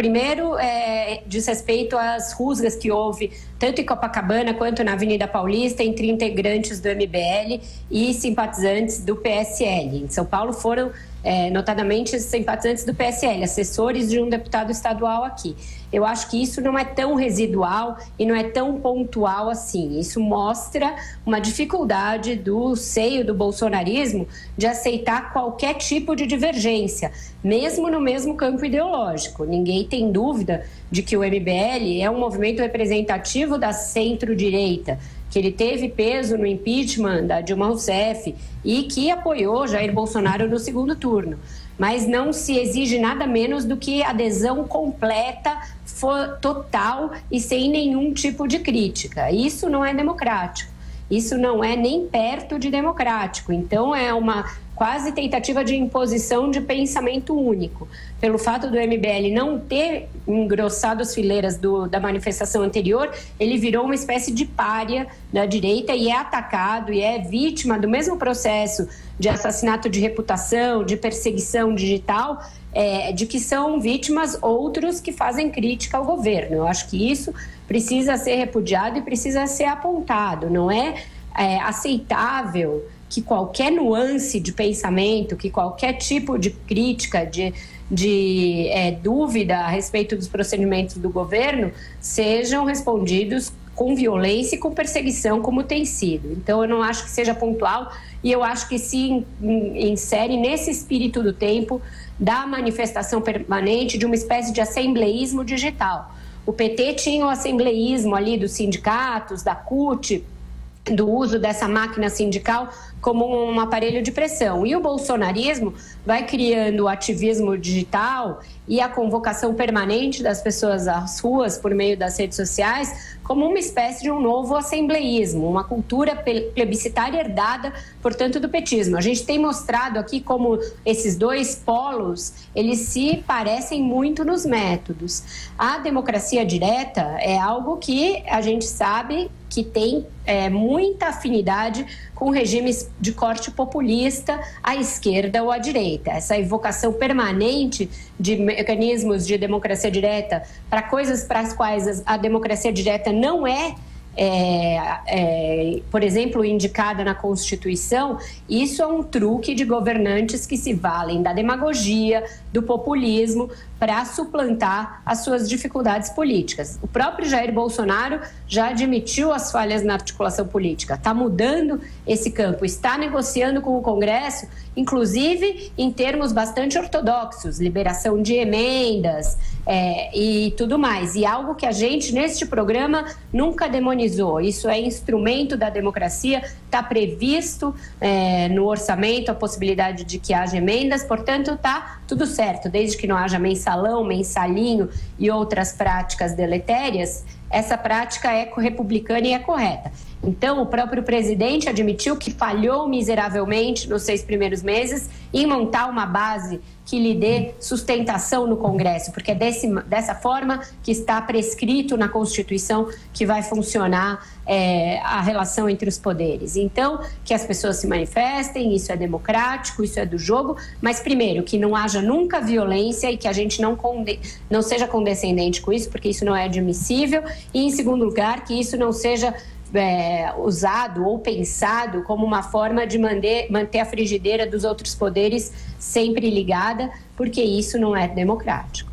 primeiro diz respeito às rusgas que houve tanto em Copacabana quanto na Avenida Paulista entre integrantes do MBL e simpatizantes do PSL. Em São Paulo foram notadamente simpatizantes do PSL, assessores de um deputado estadual aqui. Eu acho que isso não é tão residual e não é tão pontual assim. Isso mostra uma dificuldade do seio do bolsonarismo de aceitar qualquer tipo de divergência, mesmo no mesmo campo ideológico. Ninguém tem dúvida de que o MBL é um movimento representativo da centro-direita, que ele teve peso no impeachment da Dilma Rousseff e que apoiou Jair Bolsonaro no segundo turno. Mas não se exige nada menos do que adesão completa, total e sem nenhum tipo de crítica. Isso não é democrático. Isso não é nem perto de democrático. Então, é uma quase tentativa de imposição de pensamento único. Pelo fato do MBL não ter engrossado as fileiras da manifestação anterior, ele virou uma espécie de pária da direita e é atacado e é vítima do mesmo processo de assassinato de reputação, de perseguição digital, de que são vítimas outros que fazem crítica ao governo. Eu acho que isso precisa ser repudiado e precisa ser apontado. Não é aceitável que qualquer nuance de pensamento, que qualquer tipo de crítica, de dúvida a respeito dos procedimentos do governo sejam respondidos com violência e com perseguição, como tem sido. Então, eu não acho que seja pontual e eu acho que se insere nesse espírito do tempo da manifestação permanente de uma espécie de assembleísmo digital. O PT tinha o assembleísmo ali dos sindicatos, da CUT, do uso dessa máquina sindical como um aparelho de pressão. E o bolsonarismo vai criando o ativismo digital e a convocação permanente das pessoas às ruas por meio das redes sociais como uma espécie de um novo assembleísmo, uma cultura plebiscitária herdada, portanto, do petismo. A gente tem mostrado aqui como esses dois polos, eles se parecem muito nos métodos. A democracia direta é algo que a gente sabe que tem muita afinidade com regimes de corte populista à esquerda ou à direita. Essa evocação permanente de mecanismos de democracia direta para coisas para as quais a democracia direta não por exemplo, indicada na Constituição, isso é um truque de governantes que se valem da demagogia, do populismo, para suplantar as suas dificuldades políticas. O próprio Jair Bolsonaro já admitiu as falhas na articulação política, está mudando esse campo, está negociando com o Congresso, inclusive em termos bastante ortodoxos, liberação de emendas e tudo mais. E algo que a gente, neste programa, nunca demonizou. Isso é instrumento da democracia, está previsto no orçamento a possibilidade de que haja emendas, portanto, está tudo certo, desde que não haja mensalão, mensalinho e outras práticas deletérias, essa prática é republicana e é correta. Então, o próprio presidente admitiu que falhou miseravelmente nos 6 primeiros meses em montar uma base que lhe dê sustentação no Congresso, porque é dessa forma que está prescrito na Constituição que vai funcionar a relação entre os poderes. Então, que as pessoas se manifestem, isso é democrático, isso é do jogo, mas primeiro, que não haja nunca violência e que a gente não seja condescendente com isso, porque isso não é admissível, e em segundo lugar, que isso não seja usado ou pensado como uma forma de manter a frigideira dos outros poderes sempre ligada, porque isso não é democrático.